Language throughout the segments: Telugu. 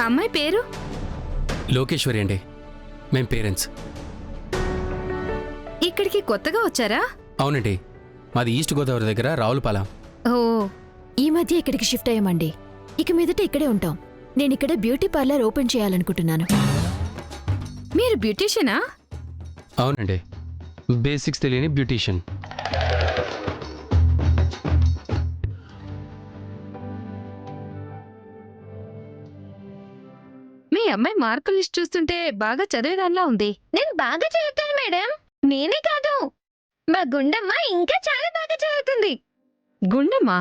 అమ్మాయి పేరు? లోకేశ్వరి అండి. మేం పేరెంట్స్. ఇక్కడికి కొత్తగా వచ్చారా? అవునండి, మాది ఈస్ట్ గోదావరి దగ్గర రావులపాలెం. ఓ, ఈ మధ్య ఇక్కడికి షిఫ్ట్ అయ్యామండి. ఇక మీదట ఇక్కడే ఉంటాం. నేను ఇక్కడ బ్యూటీ పార్లర్ ఓపెన్ చేయాలనుకుంటున్నాను. మీరు బ్యూటీషియనా? అవునండి, బేసిక్స్ తెలియని బ్యూటీషియన్. మీ అమ్మాయి మార్కుల లిస్ట్ చూస్తుంటే బాగా చదివేదానిలా ఉంది. నేను బాగా చదువుతాను మేడం. నేనే కాదు, మా గుండమ్మ ఇంకా చాలా బాగా చదువుతుంది. గుండమ్మా?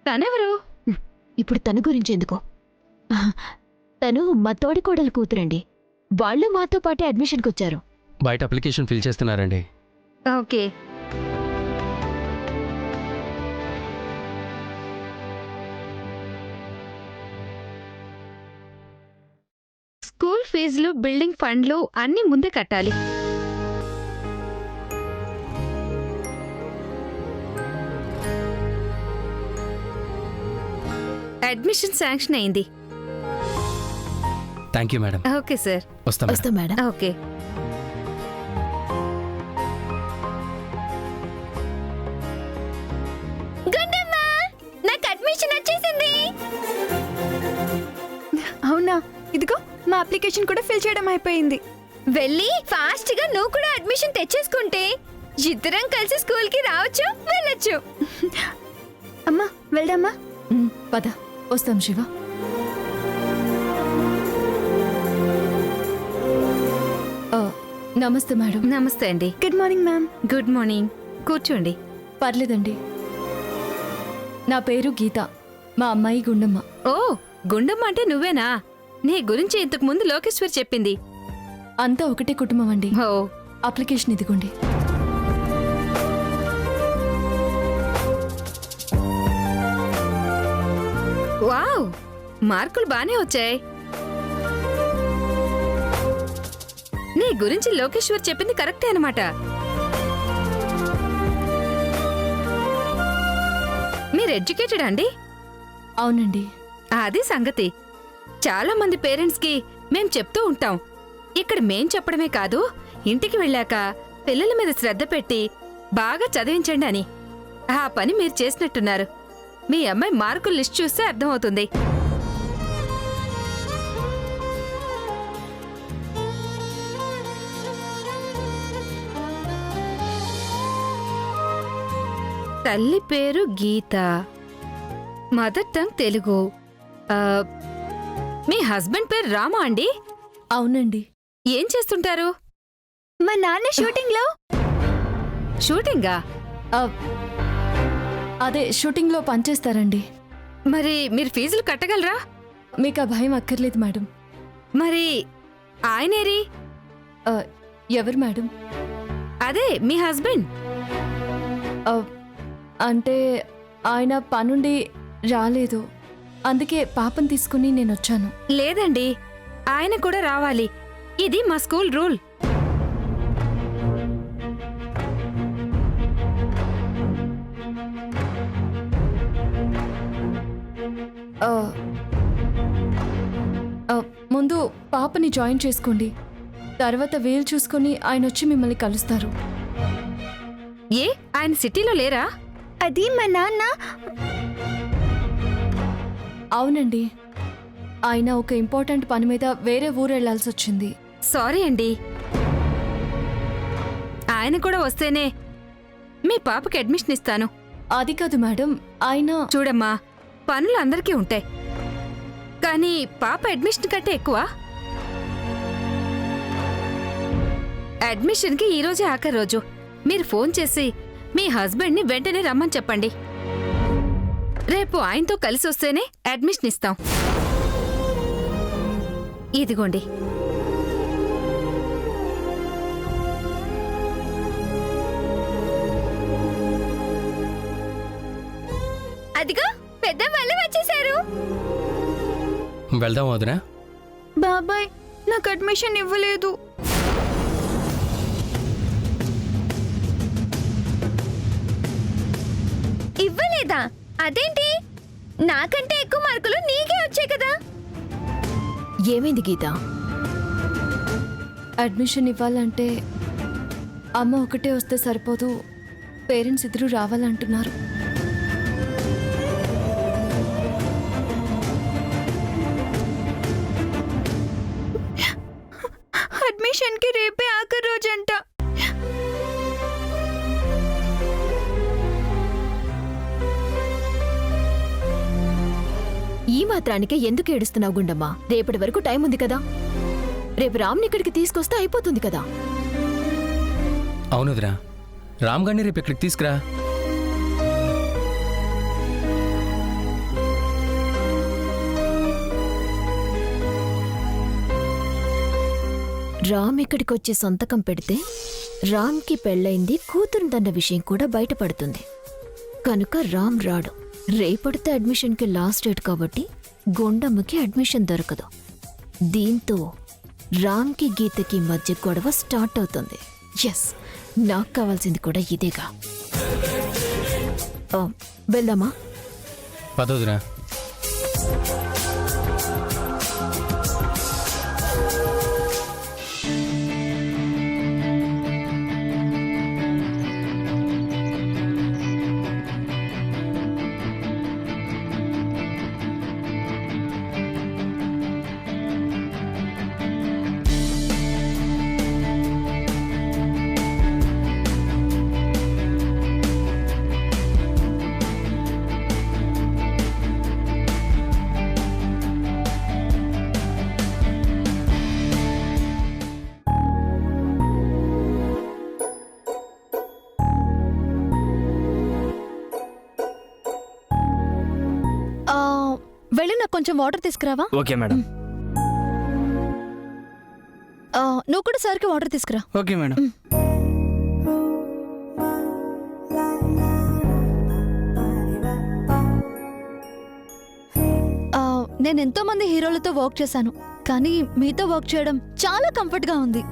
తనెవరు? ఇప్పుడు తన గురించి ఎందుకో. తను మా తోడికోడలు కూతురండి. వాళ్ళు మాతో పాటే అడ్మిషన్కి వచ్చారు. బయట అప్లికేషన్ ఫిల్ చేస్తున్నారండి. ఓకే. స్కూల్ ఫీజులు, బిల్డింగ్ ఫండ్లు అన్నీ ముందే కట్టాలి. అడ్మిషన్ శాంక్షన్ అయింది. Thank you madam. Okay sir. వస్తాం మేడం. ఓకే. గుండమ్మ, నాకు అడ్మిషన్ వచ్చేసింది. అవునా? ఇదిగో మా అప్లికేషన్ కూడా ఫిల్ చేయడం అయిపోయింది. వెళ్ళి ఫాస్ట్ గా నువ్వు కూడా అడ్మిషన్ తెచ్చేసుకుంటే ఇద్దరం కలిసి స్కూల్ కి రావచ్చు, వెళ్ళొచ్చు. అమ్మా వెళ్దామా? పద, వస్తాం శివ. నమస్తే మేడం. నమస్తే అండి. Good morning ma'am. Good morning. కూర్చోండి. పర్లేదండి. నా పేరు గీత. మా అమ్మాయి గుండమ్మ. ఓ, గుండమ్మ అంటే నువ్వేనా? నీ గురించి ఇంతకు ముందు లోకేశ్వర్ చెప్పింది. అంతా ఒకటే కుటుంబం అండి. ఓ, అప్లికేషన్ ఇదిగోండి. వావ్, మార్కులు బానే వచ్చాయి. నీ గురించి లోకేశ్వర్ చెప్పింది కరెక్టే అన్నమాట. మీరు ఎడ్యుకేటెడ్ అండి? అవునండి. అది సంగతి. చాలా మంది పేరెంట్స్ కి మేం చెప్తూ ఉంటాం, ఇక్కడ మేం చెప్పడమే కాదు, ఇంటికి వెళ్ళాక పిల్లల మీద శ్రద్ధ పెట్టి బాగా చదివించండి అని. ఆ పని మీరు చేసినట్టున్నారు. మీ అమ్మాయి మార్కుల లిస్ట్ చూస్తే అర్థమవుతుంది. తల్లి పేరు గీత, మదర్ టంగ్ తెలుగు. మీ హస్బెండ్ పేరు రామా అండి? అవునండి. ఏం చేస్తుంటారు? మా నాన్న షూటింగ్ లో. షూటింగా? అదే షూటింగ్లో పనిచేస్తారండి. మరి మీరు ఫీజులు కట్టగలరా? మీకు ఆ భయం అక్కర్లేదు మేడం. మరి ఆయనేరి? ఎవరు మేడం? అదే మీ హస్బెండ్. అంటే ఆయన పనుండి రాలేదు, అందుకే పాపను తీసుకుని నేను వచ్చాను. లేదండి, ఆయన కూడా రావాలి. ఇది మా స్కూల్ రూల్. ముందు పాపని జాయిన్ చేసుకోండి, తర్వాత వీలు చూసుకొని ఆయన వచ్చి మిమ్మల్ని కలుస్తారు. ఏ, ఆయన సిటీలో లేరా? అది మా నాన్న. అవునండి, ఆయన ఒక ఇంపార్టెంట్ పని మీద వేరే ఊరు వెళ్లాల్సి వచ్చింది. సారీ అండి. ఆయన కూడా వస్తేనే మీ పాపకి అడ్మిషన్ ఇస్తాను. అది కాదు మేడం, ఆయన. చూడమ్మా, పనులు అందరికీ ఉంటాయి, కానీ పాప అడ్మిషన్ కంటే ఎక్కువ. అడ్మిషన్కి ఈరోజే ఆఖరి రోజు. మీరు ఫోన్ చేసి మీ హస్బెండ్ని వెంటనే రమ్మని చెప్పండి. రేపు ఆయనతో కలిసి వస్తేనే అడ్మిషన్ ఇస్తాం. ఇదిగోండి. అదిగో పెద్ద వాళ్ళు వచ్చేసారు. వెళ్దాం వదినా. బాబాయ్ నాకు అడ్మిషన్ ఇవ్వలేదు. ఇవ్వలేదా? అదేంటి? నాకంటే ఎక్కువ మార్కులు నీకే వచ్చాయి కదా. ఏమైంది గీత? అడ్మిషన్ ఇవ్వాలంటే అమ్మ ఒకటే వస్తే సరిపోదు, పేరెంట్స్ ఇద్దరు రావాలంటున్నారు. అడ్మిషన్కి రేపే ఆఖరి రోజంట. ఈ మాత్రానికే ఎందుకు ఏడుస్తున్నావు గుండమ్మా? రేపటి వరకు టైం ఉంది కదా. రేపు రామ్ని ఇక్కడికి తీసుకొస్తే అయిపోతుంది కదా. అవునుదిరా, రామ్ గారిని రేపు ఇక్కడికి తీసుకురా. రామ్ ఇక్కడికి వచ్చి సంతకం పెడితే రామ్కి పెళ్ళైంది, కూతురుందన్న విషయం కూడా బయటపడుతుంది. కనుక రామ్ రాడు. రేపడితే అడ్మిషన్కి లాస్ట్ డేట్ కాబట్టి గుండమ్మకి అడ్మిషన్ దొరకదు. దీంతో రామ్కి గీతకి మధ్య గొడవ స్టార్ట్ అవుతుంది. ఎస్, నాకు కావాల్సింది కూడా ఇదేగా. వెళ్దామా? పదోదిరా. వెళ్ళి నాకు కొంచెం వాటర్ తీసుకురావా? Okay madam. నువ్వు కూడా సార్కి వాటర్ తీసుకురా. Okay madam. నేను ఎంతో మంది హీరోలతో వర్క్ చేశాను, కానీ మీతో వర్క్ చేయడం చాలా కంఫర్ట్గా ఉంది.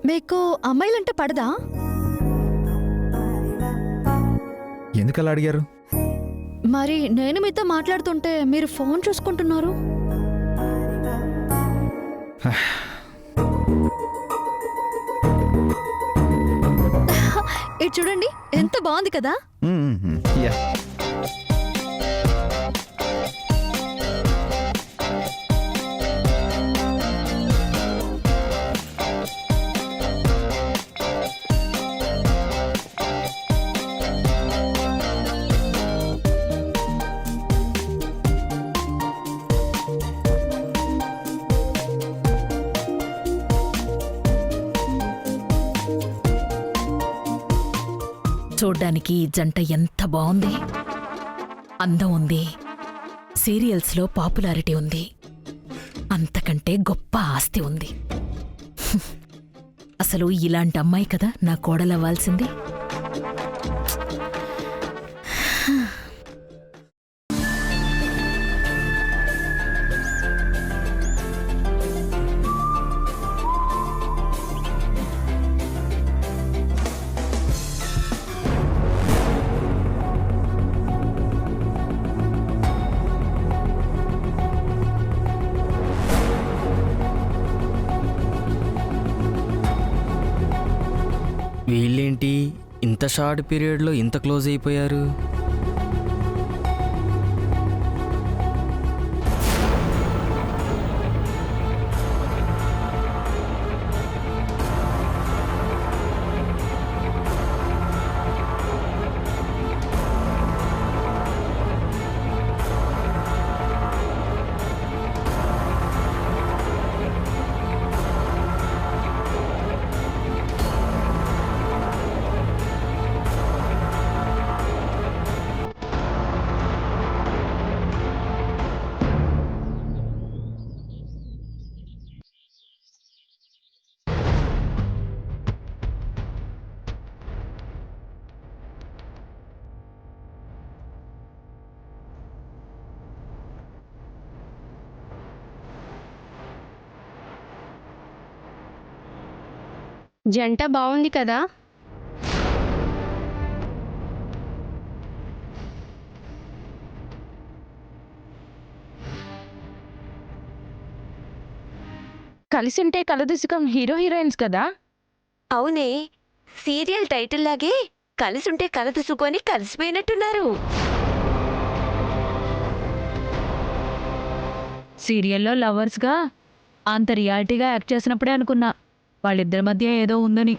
మీకు అమ్మాయిలంటే పడదా? ఎందుకలా అడిగారు? మరి నేను మీతో మాట్లాడుతుంటే మీరు ఫోన్ చూసుకుంటున్నారు. ఇది చూడండి, ఎంత బాగుంది కదా. యా. చూడ్డానికి ఈ జంట ఎంత బాగుంది. అందం ఉంది, సీరియల్స్లో పాపులారిటీ ఉంది, అంతకంటే గొప్ప ఆస్తి ఉంది. అసలు ఇలాంటి అమ్మాయి కదా నా కోడలవ్వాల్సింది. వీళ్ళేంటి ఇంత షార్ట్ పీరియడ్లో ఇంత క్లోజ్ అయిపోయారు? జంట బాగుంది కదా. కలిసుంటే కలదుసుకం హీరో హీరోయిన్స్ కదా. అవునే, సీరియల్ టైటిల్ లాగే కలిసుంటే కలదుసుకొని కలిసిపోయినట్టున్నారు. సీరియల్లో లవర్స్గా అంత రియాలిటీగా యాక్ట్ చేసినప్పుడే అనుకున్నా వాళ్ళిద్దరి మధ్య ఏదో ఉందని.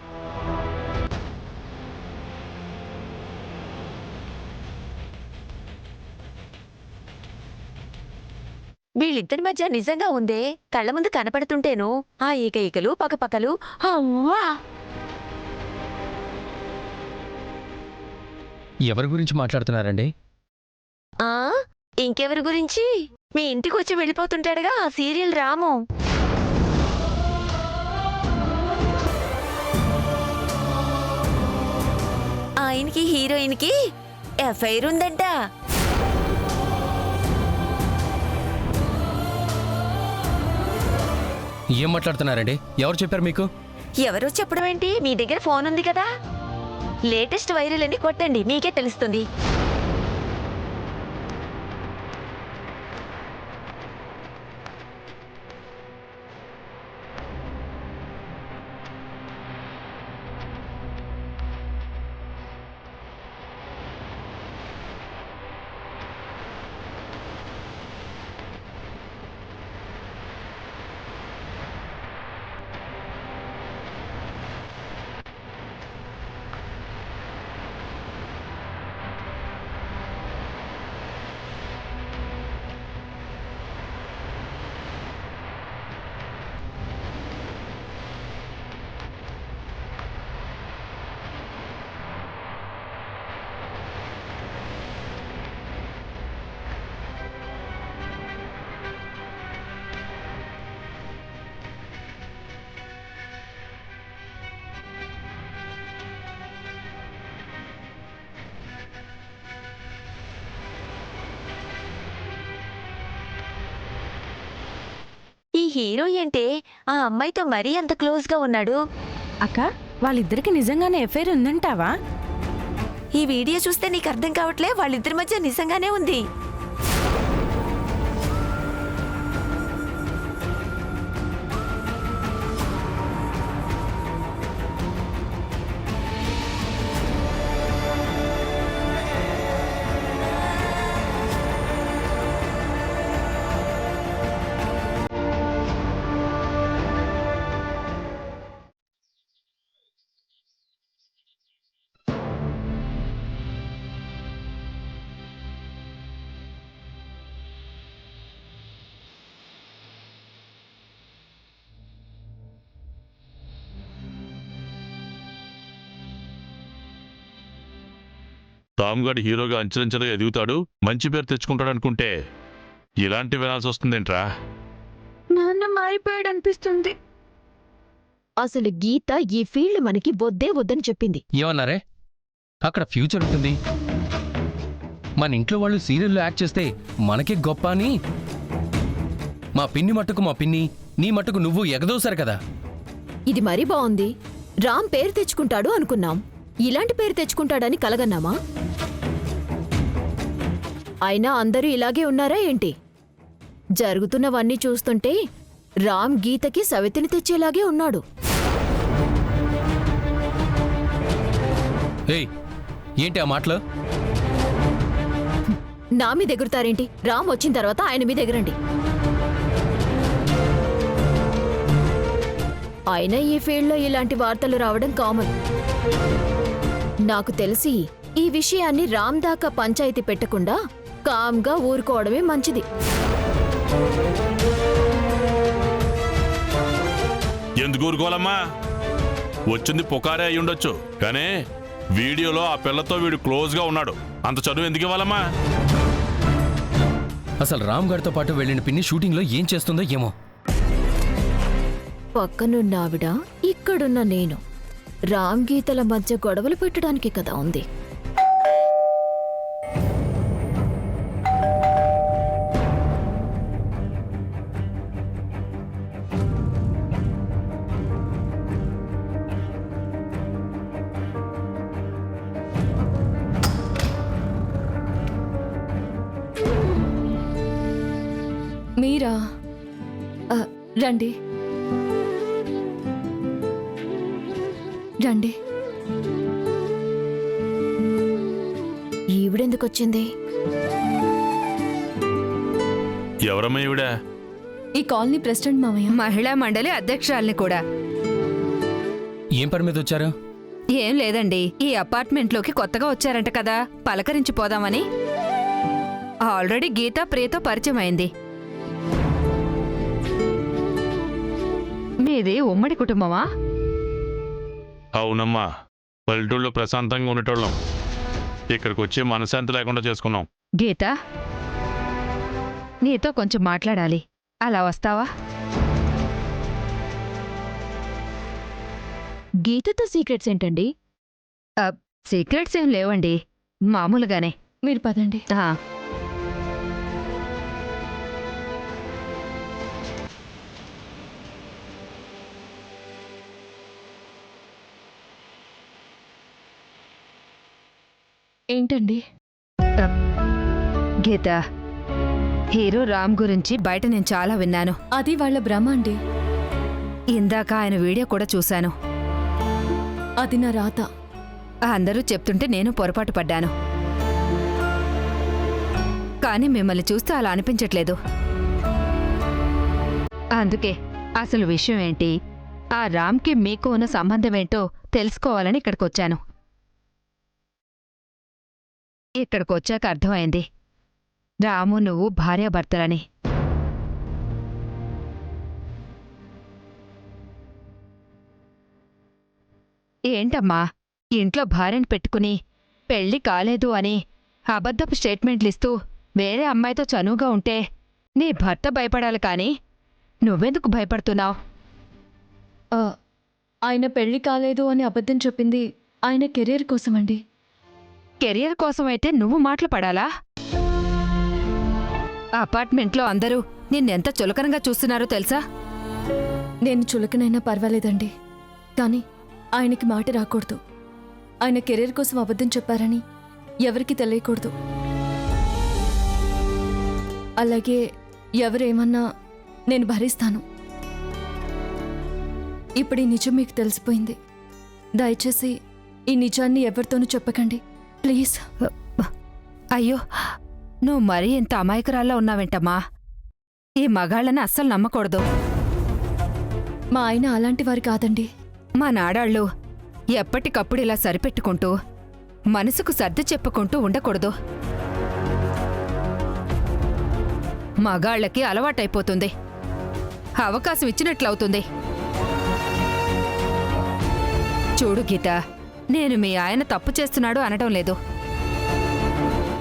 వీళ్ళిద్దరి మధ్య నిజంగా ఉందే, కళ్ళ ముందు కనపడుతుంటేను ఆ ఈకలు పకపకలు. అవ్వా! ఎవరి గురించి మాట్లాడుతున్నారండి? ఆ ఇంకెవరి గురించి? మీ ఇంటికి వచ్చి వెళ్ళిపోతుంటాడుగా ఆ సీరియల్ రాము. ఆయనకి హీరోయిన్కి ఎఫ్ఐఆర్ ఉందంట. ఏం మాట్లాడుతున్నారండి? ఎవరు చెప్పారు మీకు? ఎవరో చెప్పడం ఏంటి? మీ దగ్గర ఫోన్ ఉంది కదా, లేటెస్ట్ వైరల్ అని కొట్టండి, మీకే తెలుస్తుంది. ఈ హీరో ఏంటే ఆ అమ్మాయితో మరీ అంత క్లోజ్గా ఉన్నాడు? అక్క, వాళ్ళిద్దరికి నిజంగానే ఎఫ్ఐఆర్ ఉందంటావా? ఈ వీడియో చూస్తే నీకు అర్థం కావట్లే? వాళ్ళిద్దరి మధ్య నిజంగానే ఉంది. రామ్ గడ్ హీరోగా అంచెలంచెలుగా ఎదుగుతాడు, మంచి పేరు తెచ్చుకుంటాడు అనుకుంటే ఇలాంటి వినాల్సి వస్తుందేంట్రా? నాన్న మారిపోయాడు అనిపిస్తుంది. అసలు గీత ఈ ఫీల్డ్ మనకి వద్దే వద్దని చెప్పింది. ఏమన్నారే? అక్కడ ఫ్యూచర్ ఉంటుంది, మన ఇంట్లో వాళ్ళు సీరియల్లో యాక్ట్ చేస్తే మనకే గొప్ప అని మా పిన్ని మట్టుకు మా పిన్ని, నీ మట్టుకు నువ్వు ఎగదోశారు కదా. ఇది మరీ బాగుంది. రామ్ పేరు తెచ్చుకుంటాడు అనుకున్నాం, ఇలాంటి పేరు తెచ్చుకుంటాడని కలగన్నామా? అయినా అందరూ ఇలాగే ఉన్నారా ఏంటి? జరుగుతున్నవన్నీ చూస్తుంటే రామ్ గీతకి సవితిని తెచ్చేలాగే ఉన్నాడు. ఏయ్, ఏంటి ఆ మాటలు? నా మీద ఎగురుతారేంటి? రామ్ వచ్చిన తర్వాత ఆయన మీద ఎగరండి. అయినా ఈ ఫీల్డ్లో ఇలాంటి వార్తలు రావడం కామన్. నాకు తెలిసి ఈ విషయాన్ని రామ్ దాకా పంచాయతీ పెట్టకుండా కామ్గా ఊరుకోవడమే మంచిది. ఎందుకు ఊరుకోవాలమ్మా? వచ్చింది పుకారే అయి ఉండొచ్చు, కానీ వీడియోలో ఆ పిల్లతో వీడు క్లోజ్గా ఉన్నాడు. అంత చదువు ఎందుకు ఇవ్వాలమ్మా? అసలు రామ్ గడితో పాటు వెళ్ళిన పిన్ని షూటింగ్లో ఏం చేస్తుందో ఏమో. పక్కనున్న ఆవిడ, ఇక్కడున్న నేను, రామ్ గీతల మధ్య గొడవలు పెట్టడానికి కదా ఉంది. మీరా రండి రండి. ఈవిడెందుకు వచ్చింది? ఎవరమ్మా ఈవిడ? ఈ కాలనీ ప్రెసిడెంట్ మామయ్య. మహిళా మండలి అధ్యక్షురాల్ని కూడా. ఏం పని మీద వచ్చారు? ఏం లేదండి, ఈ అపార్ట్మెంట్లోకి కొత్తగా వచ్చారంట కదా, పలకరించి పోదామని. ఆల్రెడీ గీత ప్రియతో పరిచయం అయింది. మీది ఉమ్మడి కుటుంబమా? అవునమ్మా, పల్లెటూళ్ళలో ప్రశాంతంగా ఉండేటోళ్ళం. ఇక్కడికి వచ్చి మనశ్శాంతి లేకుండా చేసుకున్నాం. గీత, నీతో కొంచెం మాట్లాడాలి, అలా వస్తావా? గీతతో సీక్రెట్స్ ఏంటండి? సీక్రెట్స్ ఏం లేవండి, మామూలుగానే. మీరు పదండి. ఆ, ఏంటండి? గీత, హీరో రామ్ గురించి బయట నేను చాలా విన్నాను. అది వాళ్ళ భ్రమ అండి. ఇందాక ఆయన వీడియో కూడా చూశాను. అది నా రాత. అందరూ చెప్తుంటే నేను పొరపాటు పడ్డాను. కానీ మిమ్మల్ని చూస్తే అలా అనిపించట్లేదు. అందుకే అసలు విషయం ఏంటి, ఆ రామ్కి మీకు ఉన్న సంబంధం ఏంటో తెలుసుకోవాలని ఇక్కడికొచ్చాను. ఇక్కడికొచ్చాక అర్థమైంది, రాము నువ్వు భార్యాభర్తలని. ఏంటమ్మా, ఇంట్లో భార్యను పెట్టుకుని పెళ్లి కాలేదు అని అబద్ధపు స్టేట్మెంట్లిస్తూ వేరే అమ్మాయితో చనువుగా ఉంటే నీ భర్త భయపడాలి కానీ నువ్వెందుకు భయపడుతున్నావు? ఆయన పెళ్లి కాలేదు అని అబద్ధం చెప్పింది ఆయన కెరీర్ కోసమండి. కెరియర్ కోసమైతే నువ్వు మాటలు పడాలా? అపార్ట్మెంట్లో అందరూ నిన్నెంత చులకనగా చూస్తున్నారో తెలుసా? నేను చులకనైనా పర్వాలేదండి, కానీ ఆయనకి మాట రాకూడదు. ఆయన కెరీర్ కోసం అబద్ధం చెప్పారని ఎవరికి తెలియకూడదు. అలాగే ఎవరేమన్నా నేను భరిస్తాను. ఇప్పుడు ఈ నిజం మీకు తెలిసిపోయింది. దయచేసి ఈ నిజాన్ని ఎవరితోనూ చెప్పకండి ప్లీజ్. అయ్యో, నువ్వు మరీ ఇంత అమాయకురాల్లా ఉన్నావేంటమ్మా? ఈ మగాళ్ళని అస్సలు నమ్మకూడదు. మా ఆయన అలాంటి వారు కాదండి. మా నాడాళ్ళు ఎప్పటికప్పుడు ఇలా సరిపెట్టుకుంటూ మనసుకు సర్ది చెప్పుకుంటూ ఉండకూడదు. మగాళ్ళకి అలవాటైపోతుంది, అవకాశం ఇచ్చినట్లవుతుంది. చూడు గీత, నేను మీ ఆయన తప్పు చేస్తున్నాడు అనడం లేదు,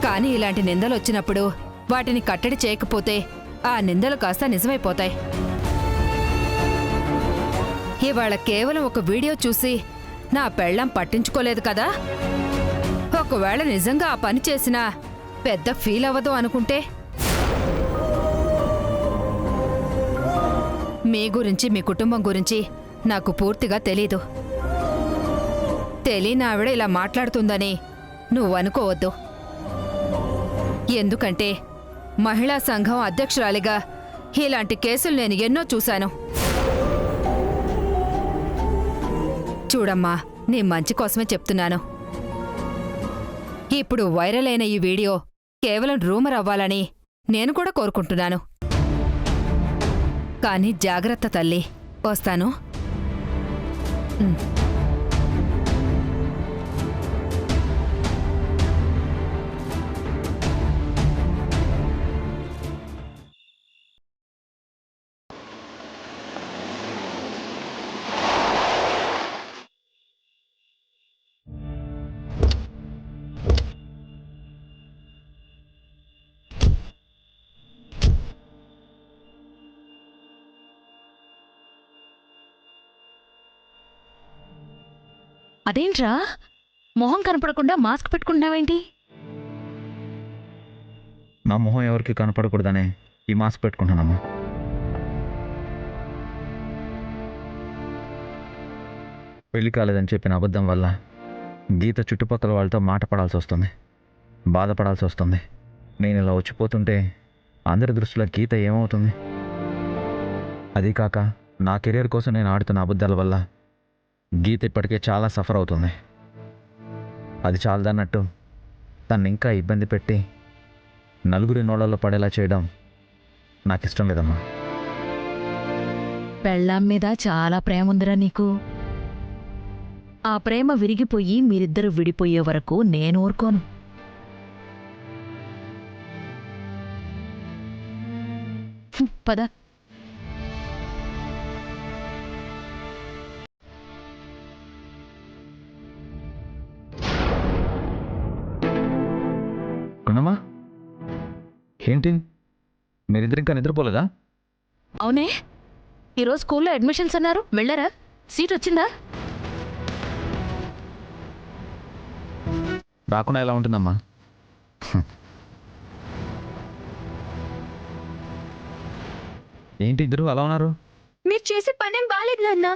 కానీ ఇలాంటి నిందలొచ్చినప్పుడు వాటిని కట్టడి చేయకపోతే ఆ నిందలు కాస్త నిజమైపోతాయి. ఇవాళ కేవలం ఒక వీడియో చూసి నా పెళ్ళం పట్టించుకోలేదు కదా, ఒకవేళ నిజంగా ఆ పని చేసినా పెద్ద ఫీల్ అవ్వదు అనుకుంటే? మీ గురించి మీ కుటుంబం గురించి నాకు పూర్తిగా తెలీదు. తెలియని ఆవిడ ఇలా మాట్లాడుతుందని నువ్వు అనుకోవద్దు. ఎందుకంటే మహిళా సంఘం అధ్యక్షురాలిగా ఇలాంటి కేసులు నేను ఎన్నో చూశాను. చూడమ్మా, నీ మంచి కోసమే చెప్తున్నాను. ఇప్పుడు వైరల్ అయిన ఈ వీడియో కేవలం రూమర్ అవ్వాలని నేను కూడా కోరుకుంటున్నాను. కానీ జాగ్రత్త తల్లి, వస్తాను. అదేంట్రా, మొహం కనపడకుండా మాస్క్ పెట్టుకుంటున్నావేంటి? నా మొహం ఎవరికి కనపడకూడదనే ఈ మాస్క్ పెట్టుకుంటానమ్మా. పెళ్లి కాలేదని చెప్పిన అబద్ధం వల్ల గీత చుట్టుపక్కల వాళ్ళతో మాట పడాల్సి వస్తుంది, బాధపడాల్సి వస్తుంది. నేను ఇలా వచ్చిపోతుంటే అందరి దృష్టిలో గీత ఏమవుతుంది? అది కాక నా కెరీర్ కోసం నేను ఆడుతున్న అబద్ధాల వల్ల గీత ఇప్పటికే చాలా సఫర్ అవుతుంది. అది చాలదన్నట్టు తను ఇంకా ఇబ్బంది పెట్టి నలుగురి నోళ్ళలో పడేలా చేయడం నాకు ఇష్టం లేదమ్మా. పెళ్ళాం మీద చాలా ప్రేమ ఉందిరా నీకు. ఆ ప్రేమ విరిగిపోయి మీరిద్దరు విడిపోయే వరకు నేను ఊరుకోను. పద. గుణమా, ఏంటి మీరిద్దరు ఇంకా నిద్రపోలేదా? అవునే, ఈరోజు స్కూల్లో అడ్మిషన్స్ అన్నారు, వెళ్ళారా? సీట్ వచ్చిందా? రాకుండా ఎలా ఉంటుందమ్మా? ఏంటి ఇద్దరు అలా ఉన్నారు? మీరు చేసే పనేం బాలేదు నాన్న.